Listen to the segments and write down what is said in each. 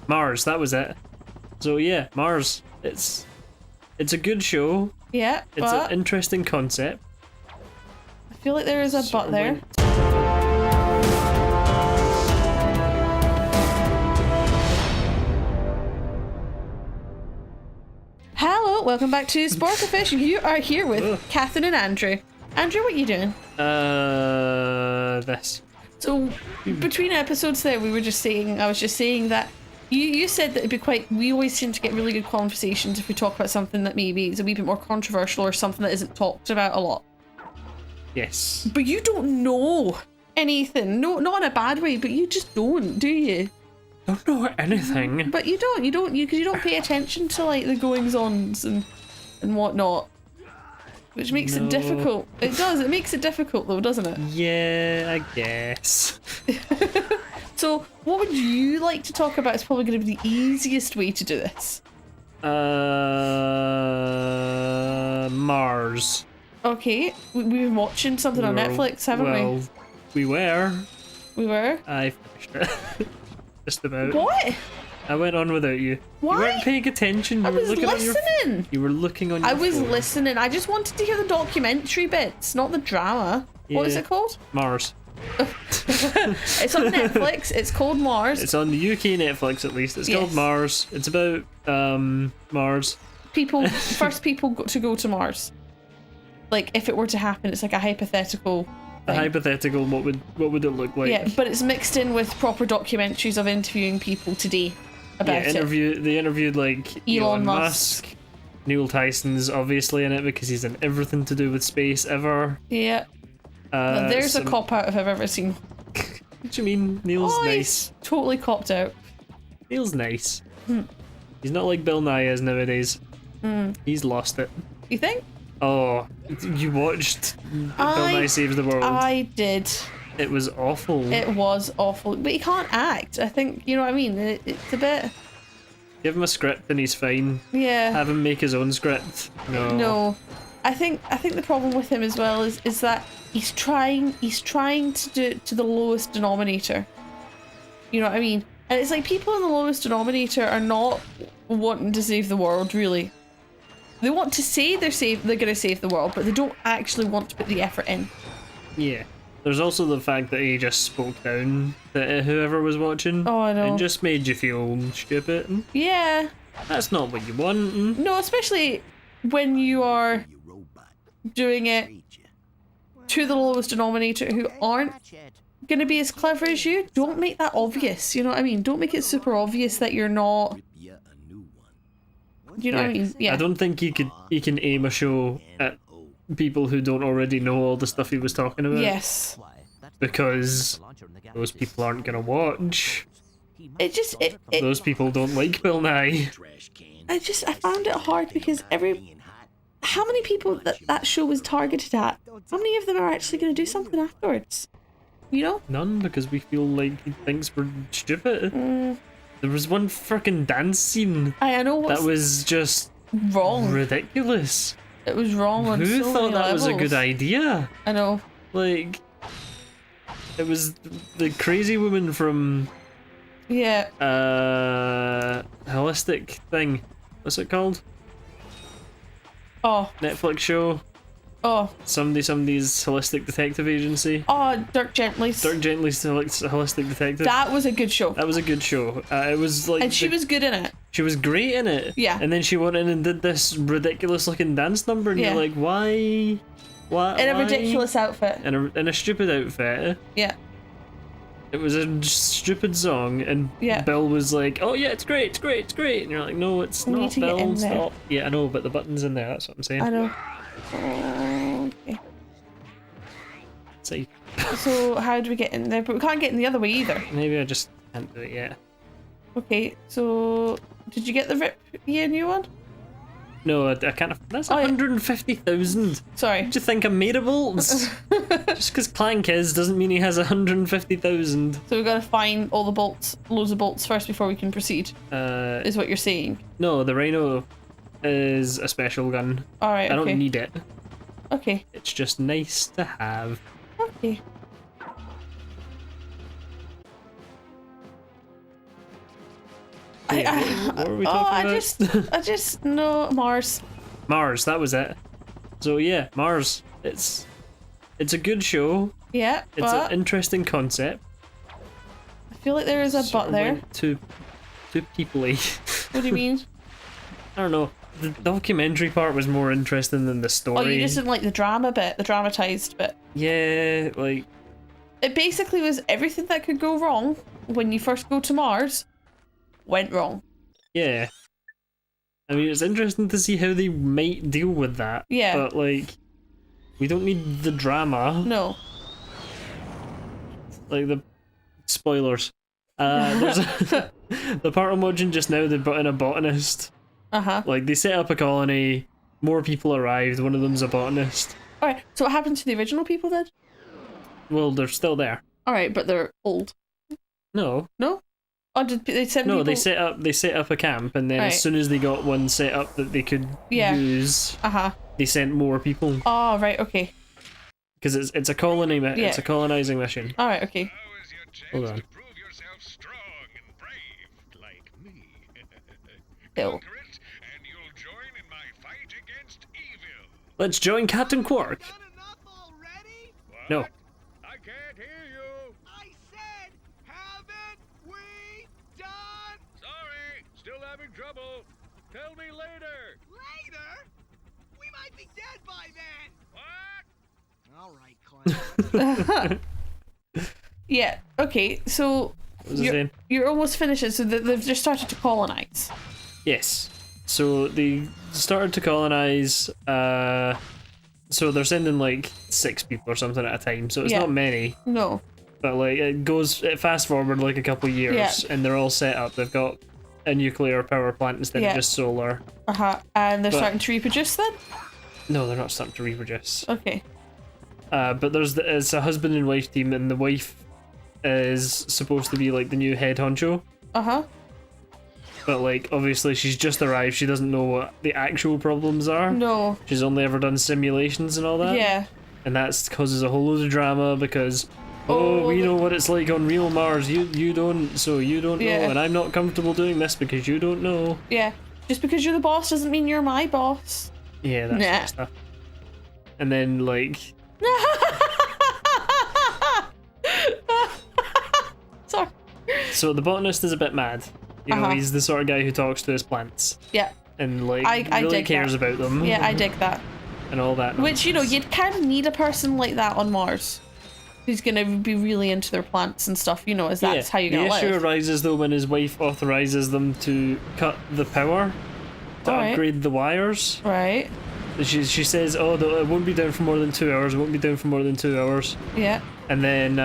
Mars, that was it. So yeah, Mars. It's a good show. Yeah, It's but an interesting concept. I feel like there is a but there. Hello, welcome back to Sporkafish. You are here with Catherine and Andrew. Andrew, what are you doing? This. So between episodes there, I was just saying that you said that it'd be we always seem to get really good conversations if we talk about something that maybe is a wee bit more controversial or something that isn't talked about a lot. Yes. But you don't know anything. No, not in a bad way, but you just don't, do you? Don't know anything. But you don't because you don't pay attention to like the goings-ons and whatnot. Which makes it difficult. It does, it makes it difficult though, doesn't it? Yeah, I guess. So, what would you like to talk about? It's probably going to be the easiest way to do this. Mars. Okay, we've been watching something on Netflix, haven't we? We were. We were? I finished it. Just about. What? I went on without you. Why? You weren't paying attention. You I were was looking listening. You were looking on your I was phone. listening. I just wanted to hear the documentary bits, not the drama. Yeah. What is it called? Mars. It's on Netflix. It's called Mars. It's on the UK Netflix at least. It's called Yes. Mars. It's about Mars. First people to go to Mars. Like if it were to happen, it's like a hypothetical A thing. hypothetical. What would it look like? Yeah, but it's mixed in with proper documentaries of interviewing people today about it. They interviewed like Elon Musk. Neil Tyson's obviously in it because he's in everything to do with space ever. Yeah. Now, there's a some- cop out if I've ever seen. What do you mean? Neil's nice. He's totally copped out. Neil's nice. He's not like Bill Nye is nowadays. He's lost it. You think? Oh, you watched Bill Nye Saves the World. I did. It was awful. It was awful. But he can't act. I think, you know what I mean? It's a bit... Give him a script and he's fine. Yeah. Have him make his own script. No. I think the problem with him as well is that he's trying to do it to the lowest denominator. You know what I mean? And it's like people in the lowest denominator are not wanting to save the world, really. They want to say they're going to save the world, but they don't actually want to put the effort in. Yeah. There's also the fact that he just spoke down to whoever was watching. Oh, I know. And just made you feel stupid. Yeah. That's not what you want. No, especially when you are doing it to the lowest denominator who aren't going to be as clever as you. Don't make that obvious, you know what I mean? Don't make it super obvious that you're not... You know what I mean? Yeah. I don't think he can aim a show at people who don't already know all the stuff he was talking about. Yes. Because those people aren't gonna watch. Those people don't like Bill Nye. I found it hard because how many people that show was targeted at? How many of them are actually going to do something afterwards? You know? None, because we feel like he thinks we're stupid. There was one freaking dance scene I know that was just wrong. ridiculous. It was wrong on Who so thought many that levels. was a good idea? I know. Like, it was the crazy woman from Yeah. holistic thing. What's it called? Oh. Netflix show. Oh. Somebody's holistic detective agency. Oh, Dirk Gently's. Dirk Gently's holistic detective. That was a good show. That was a good show. It was like, and she was good in it. She was great in it. Yeah. And then she went in and did this ridiculous looking dance number, and you're like, why? What? In a ridiculous outfit. In a stupid outfit. Yeah. It was a stupid song, and Bill was like, "Oh yeah, it's great, it's great, it's great," and you're like, "No, it's not, Bill. Stop." Yeah, I know, but the button's in there. That's what I'm saying. I know. Okay. See. So how do we get in there? But we can't get in the other way either. Maybe I just can't do it yet. Okay, so did you get the new one? No, I can't. That's 150,000. Sorry. Do you think I'm made of bolts? Just because Clank is doesn't mean he has 150,000. So we've got to find all the bolts, loads of bolts first before we can proceed. Is what you're saying? No, the Rhino is a special gun. All right. I don't need it. Okay. It's just nice to have. Okay. What were we talking about? I just no Mars. Mars, that was it. So yeah, Mars. It's a good show. Yeah, It's an interesting concept. I feel like there is a but there. Too people-y. What do you mean? I don't know. The documentary part was more interesting than the story. Oh, you just didn't like the drama bit, the dramatized bit. Yeah, like it basically was everything that could go wrong when you first go to Mars went wrong. Yeah. I mean, it's interesting to see how they might deal with that. Yeah. But like, we don't need the drama. No. Like the spoilers. There's the part I'm watching just now. They brought in a botanist. Like they set up a colony. More people arrived. One of them's a botanist. All right. So what happened to the original people then? Well, they're still there. All right, but they're old. No. No. Oh, did they send No, people? they set up a camp, and then Right. as soon as they got one set up that they could use, they sent more people. Oh, right. Okay. Because it's a colony, it's a colonizing mission. All right. Okay. Hold on. Ew. Let's join Captain Quark. No. I can't hear you. I said, haven't we done? Sorry, still having trouble. Tell me later. Later? We might be dead by then. What? All right, Clank. Yeah. Okay. So you're almost finished it. So they've just started to colonize. Yes. So they started to colonize. So they're sending like 6 people or something at a time. So it's not many. No. But like it fast forward like a couple of years, and they're all set up. They've got a nuclear power plant instead of just solar. And they're starting to reproduce then? No, they're not starting to reproduce. Okay. But it's a husband and wife team, and the wife is supposed to be like the new head honcho. But like obviously she's just arrived. She doesn't know what the actual problems are. No. She's only ever done simulations and all that. Yeah. And that causes a whole load of drama because we know what it's like on real Mars. You don't, so you don't know, and I'm not comfortable doing this because you don't know. Yeah. Just because you're the boss doesn't mean you're my boss. Yeah, that sort of stuff. And then like Sorry. So the botanist is a bit mad. You know, he's the sort of guy who talks to his plants. Yeah. And like I really dig cares that. about them. Yeah, I dig that. And all that. Which, you know, you'd kind of need a person like that on Mars. Who's going to be really into their plants and stuff, you know, as that's how you're going to live. The issue arises though when his wife authorizes them to cut the power to upgrade the wires. Right. She says, oh, it won't be down for more than 2 hours, it won't be down for more than 2 hours. Yeah. And then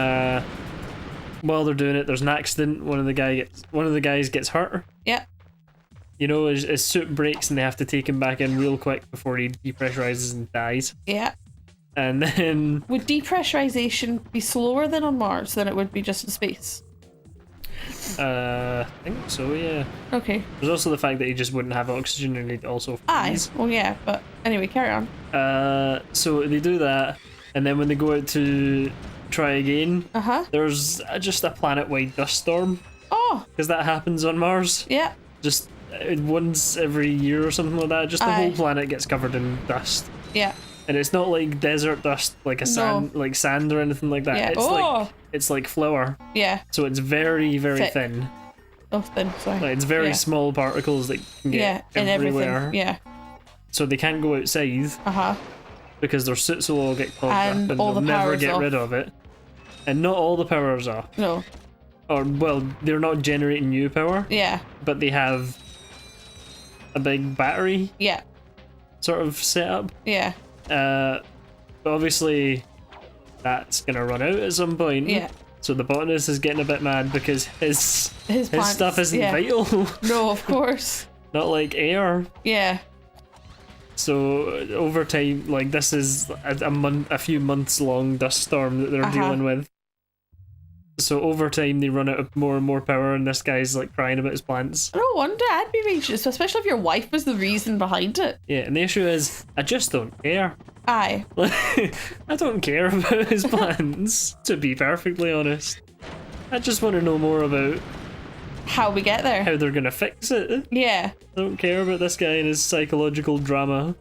while they're doing it, there's an accident. One of the guys gets hurt. Yeah. You know, his suit breaks and they have to take him back in real quick before he depressurizes and dies. Yeah. And then would depressurization be slower than on Mars than it would be just in space? I think so, yeah. Okay. There's also the fact that he just wouldn't have oxygen and he'd also freeze. Well, yeah, but anyway, carry on. So they do that, and then when they go out to try again, there's just a planet-wide dust storm. Oh! Because that happens on Mars. Yeah. Just once every year or something like that. Just the whole planet gets covered in dust. Yeah. And it's not like desert dust, like sand or anything like that. Yeah. It's like flour. Yeah. So it's very, very thin. Oh, thin. Sorry. Like, it's very small particles that can get everywhere. Everything. Yeah. So they can't go outside. Because their suits will all get clogged up and they'll never get rid of it. And not all the powers are. No. Or, well, they're not generating new power. Yeah. But they have a big battery. Yeah. Sort of setup. Yeah. But obviously that's gonna run out at some point. Yeah. So the botanist is getting a bit mad because his plants, stuff isn't vital. No, of course. Not like air. Yeah. So over time, like this is a few months long dust storm that they're dealing with. So over time they run out of more and more power, and this guy's like crying about his plants. No wonder I'd be anxious, especially if your wife was the reason behind it. Yeah, and the issue is I just don't care. Aye. I don't care about his plants, to be perfectly honest. I just want to know more about how we get there. How they're gonna fix it. Yeah. I don't care about this guy and his psychological drama.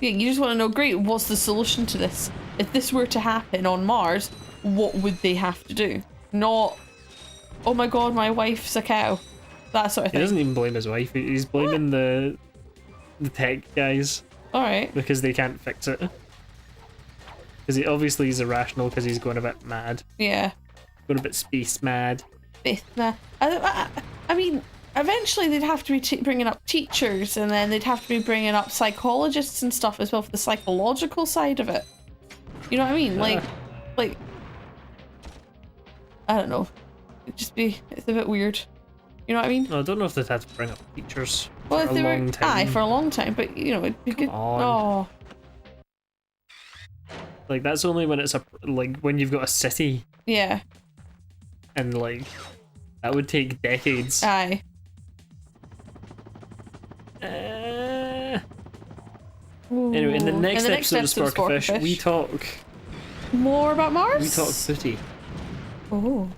Yeah, you just want to know, great, what's the solution to this? If this were to happen on Mars, what would they have to do? Not, oh my god, my wife's a cow. That sort of thing. He doesn't even blame his wife. He's blaming the tech guys. Alright. Because they can't fix it. Because he obviously he's irrational because he's going a bit mad. Yeah. Going a bit space mad. I mean, eventually they'd have to be bringing up teachers, and then they'd have to be bringing up psychologists and stuff as well for the psychological side of it. You know what I mean? Like, I don't know. It's a bit weird. You know what I mean? No, I don't know if they'd have to bring up teachers Well, for if a they long were, time. for a long time, but you know, it'd be good. on. Oh, Like, that's only when it's when you've got a city, yeah. and like that would take decades. Aye. Anyway, in the next episode of Sporkafish, we talk more about Mars. footy. Oh.